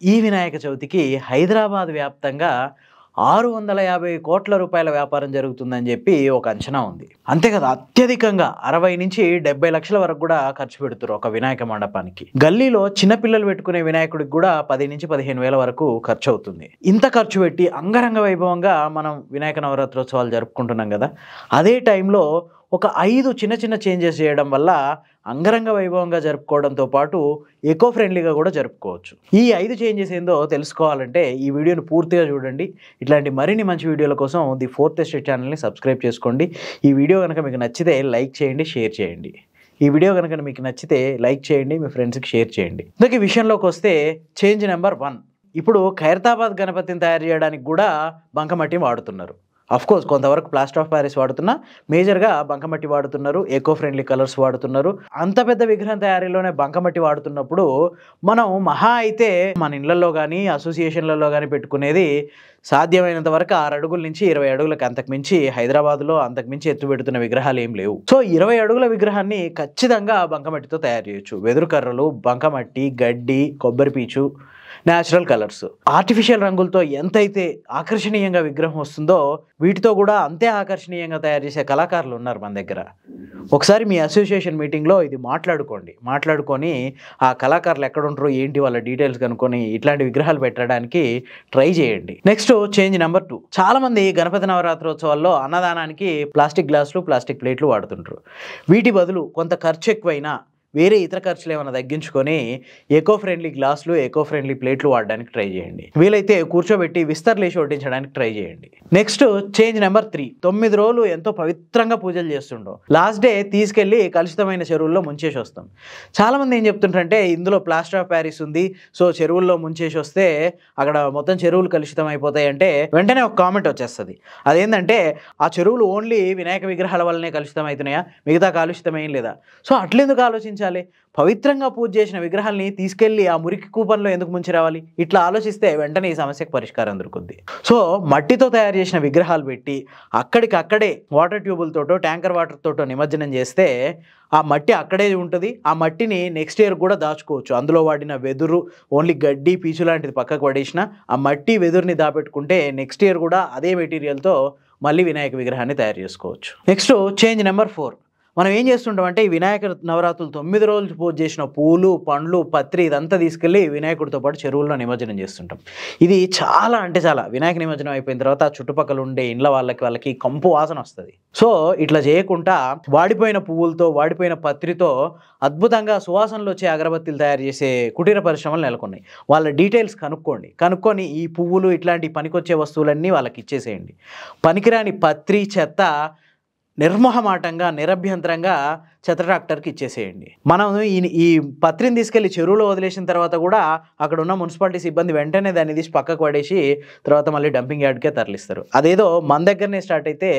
ఈ వినాయక చవితికి హైదరాబాద్ వ్యాప్తంగా 650 కోట్ల రూపాయల వ్యాపారం జరుగుతుందని చెప్పి ఒక అంచనా ఉంది. అంతే కదా, అత్యధికంగా 60 నుంచి 70 లక్షల వరకు కూడా ఖర్చు పెడుతున్నారు ఒక వినాయక మండపానికి. గల్లీలో చిన్నపిల్లలు పెట్టుకునే వినాయకుడికి కూడా 10 నుంచి 15 వేల వరకు ఖర్చు అవుతుంది. ఇంత ఖర్చు పెట్టి అంగరంగ వైభవంగా మనం వినాయక నవరాత్రోత్సవాలు జరుపుకుంటున్నాం కదా. అదే టైంలో ఒక 5 చిన్న చిన్న చేంజెస్ చేయడం వల్ల అంగరంగ వైభవంగా జరుపుకోవడంతో పాటు ఎకో ఫ్రెండ్లీగా కూడా జరుపుకోవచ్చు. ఈ 5 చేంజెస్ ఏందో తెలుసుకోవాలంటే ఈ వీడియోని పూర్తిగా చూడండి. ఇట్లాంటి మరిన్ని మంచి వీడియోల కోసం ది ఫోర్త్ ఎస్టేట్ ఛానల్ని సబ్స్క్రైబ్ చేసుకోండి. ఈ వీడియో కనుక మీకు నచ్చితే లైక్ చేయండి, షేర్ చేయండి. ఈ వీడియో కనుక మీకు నచ్చితే లైక్ చేయండి, మీ ఫ్రెండ్స్కి షేర్ చేయండి. ఇందుకు ఈ విషయంలోకి వస్తే చేంజ్ నెంబర్ 1. ఇప్పుడు ఖైరతాబాద్ గణపతిని తయారు చేయడానికి కూడా బంకమట్టి వాడుతున్నారు. కోర్స్ కొంతవరకు ప్లాస్టర్ ఆఫ్ ప్యారిస్ వాడుతున్నా, మేజర్గా బంకమట్టి వాడుతున్నారు, ఎకో ఫ్రెండ్లీ కలర్స్ వాడుతున్నారు. అంత పెద్ద విగ్రహం తయారీలోనే బంకమట్టి వాడుతున్నప్పుడు మనం మహా అయితే మన ఇళ్లలో కానీ అసోసియేషన్లలో కానీ పెట్టుకునేది సాధ్యమైనంత వరకు 6 అడుగుల నుంచి 20 అడుగులకు, అంతకుమించి హైదరాబాద్లో అంతకుమించి ఎత్తు పెడుతున్న విగ్రహాలు ఏం లేవు. సో 20 అడుగుల విగ్రహాన్ని ఖచ్చితంగా బంకమట్టితో తయారు చేయొచ్చు. వెదురు కర్రలు, బంకమట్టి, గడ్డి, కొబ్బరి పీచు, న్యాచురల్ కలర్స్, ఆర్టిఫిషియల్ రంగులతో ఎంతైతే ఆకర్షణీయంగా విగ్రహం వస్తుందో వీటితో కూడా అంతే ఆకర్షణీయంగా తయారు చేసే కళాకారులు ఉన్నారు మన దగ్గర. ఒకసారి మీ అసోసియేషన్ మీటింగ్లో ఇది మాట్లాడుకొని ఆ కళాకారులు ఎక్కడ ఉంటారో ఏంటి వాళ్ళ డీటెయిల్స్ కనుక్కొని ఇట్లాంటి విగ్రహాలు పెట్టడానికి ట్రై చేయండి. Next change number 2. చాలా మంది గణపతి నవరాత్రోత్సవాల్లో అన్నదానానికి ప్లాస్టిక్ గ్లాసులు, ప్లాస్టిక్ ప్లేట్లు వాడుతుంటారు. వీటి బదులు కొంత ఖర్చు ఎక్కువైనా వేరే ఇతర ఖర్చులు ఏమైనా తగ్గించుకొని ఎకో ఫ్రెండ్లీ గ్లాసులు, ఎకో ఫ్రెండ్లీ ప్లేట్లు వాడడానికి ట్రై చేయండి. వీలైతే కూర్చోబెట్టి విస్తర్లేసి వడ్డించడానికి ట్రై చేయండి. Next change number 3. 9 రోజులు ఎంతో పవిత్రంగా పూజలు చేస్తుండో లాస్ట్ డే తీసుకెళ్లి కలుషితమైన చెరువుల్లో ముంచేసి వస్తాం. చాలామంది ఏం చెప్తుంటారంటే ఇందులో ప్లాస్టర్ ఆఫ్ ప్యారిస్ ఉంది, సో చెరువుల్లో ముంచేసి వస్తే అక్కడ మొత్తం చెరువులు కలుషితం అయిపోతాయి అంటే వెంటనే ఒక కామెంట్ వచ్చేస్తుంది. అదేంటంటే ఆ చెరువులు ఓన్లీ వినాయక విగ్రహాల వల్లనే కలుషితం అవుతున్నాయా, మిగతా కాలుషితం ఏం లేదా? సో అట్లెందుకు ఆలోచించాలి? పవిత్రంగా పూజ చేసిన విగ్రహాల్ని తీసుకెళ్లి ఆ మురికి కూపంలో ఎందుకు ముంచి రావాలి? ఇట్లా ఆలోచిస్తే వెంటనే ఈ సమస్యకు పరిష్కారం దొరుకుద్ది. సో మట్టితో తయారు చేసిన విగ్రహాలు పెట్టి అక్కడికక్కడే వాటర్ ట్యూబులతోటో ట్యాంకర్ వాటర్ తోటో నిమజ్జనం చేస్తే ఆ మట్టి అక్కడే ఉంటుంది. ఆ మట్టిని నెక్స్ట్ ఇయర్ కూడా దాచుకోవచ్చు. అందులో వాడిన వెదురు, ఓన్లీ గడ్డి, పీచు లాంటిది పక్కకు పడేసిన ఆ మట్టి వెదురుని దాపెట్టుకుంటే నెక్స్ట్ ఇయర్ కూడా అదే మెటీరియల్తో మళ్ళీ వినాయక విగ్రహాన్ని తయారు చేసుకోవచ్చు. Next change number 4. మనం ఏం చేస్తుంటాం అంటే ఈ వినాయక నవరాత్రులు 9 రోజులు పూజ చేసిన పూలు, పండ్లు, పత్రి ఇదంతా తీసుకెళ్ళి వినాయకుడితో పాటు చెరువుల్లో నిమజ్జనం చేస్తుంటాం. ఇది చాలా వినాయక నిమజ్జనం అయిపోయిన తర్వాత చుట్టుపక్కల ఉండే ఇండ్ల వాళ్ళకి కంపు వాసన వస్తుంది. సో ఇట్లా చేయకుండా వాడిపోయిన పువ్వులతో, వాడిపోయిన పత్రితో అద్భుతంగా సువాసనలు వచ్చే అగరబత్తీలు తయారు చేసే కుటీర పరిశ్రమలు నెలకొన్నాయి. వాళ్ళ డీటెయిల్స్ కనుక్కొని ఈ పువ్వులు ఇట్లాంటి పనికొచ్చే వస్తువులన్నీ వాళ్ళకి ఇచ్చేసేయండి. పనికిరాని పత్రి, చెత్త నిర్మోహమాటంగా, నిరభ్యంతరంగా చెత్త ట్రాక్టర్కి ఇచ్చేసేయండి. మనం ఈ పత్రిని తీసుకెళ్లి చెరువులో వదిలేసిన తర్వాత కూడా అక్కడ ఉన్న మున్సిపాలిటీ సిబ్బంది వెంటనే దాన్ని తీసి పక్కకు పడేసి తర్వాత మళ్ళీ డంపింగ్ యార్డ్కే తరలిస్తారు. అదేదో మన దగ్గరనే స్టార్ట్ అయితే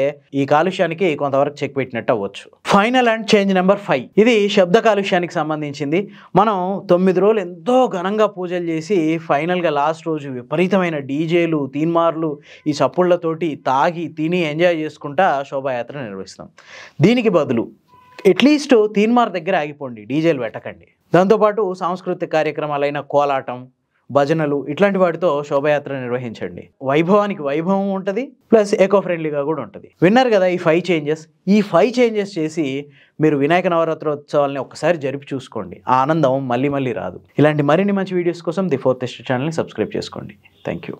ఈ కాలుష్యానికి కొంతవరకు చెక్ పెట్టినట్టు అవ్వచ్చు. Final and change number 5. ఇది శబ్ద కాలుష్యానికి సంబంధించింది. మనం 9 రోజులు ఎంతో ఘనంగా పూజలు చేసి ఫైనల్గా లాస్ట్ రోజు విపరీతమైన డీజేలు, తీన్మార్లు, ఈ చప్పుళ్లతోటి తాగి తిని ఎంజాయ్ చేసుకుంటా శోభాయాత్ర నిర్వహిస్తాం. దీనికి బదులు అట్లీస్ట్ తీన్మార్ దగ్గర ఆగిపోండి, డీజేలు పెట్టకండి. దాంతోపాటు సాంస్కృతిక కార్యక్రమాలైన కోలాటం, భజనలు ఇట్లాంటి వాటితో శోభయాత్ర నిర్వహించండి. వైభవానికి వైభవం ఉంటుంది, ప్లస్ ఎకో ఫ్రెండ్లీగా కూడా ఉంటుంది. విన్నారు కదా ఈ 5 చేంజెస్. ఈ 5 చేంజెస్ చేసి మీరు వినాయక నవరాత్రోత్సవాలని ఒక్కసారి జరిపి చూసుకోండి. ఆ ఆనందం మళ్ళీ రాదు. ఇలాంటి మరిన్ని మంచి వీడియోస్ కోసం ది ఫోర్త్ ఎస్టేట్ ఛానల్ని సబ్స్క్రైబ్ చేసుకోండి. Thank you.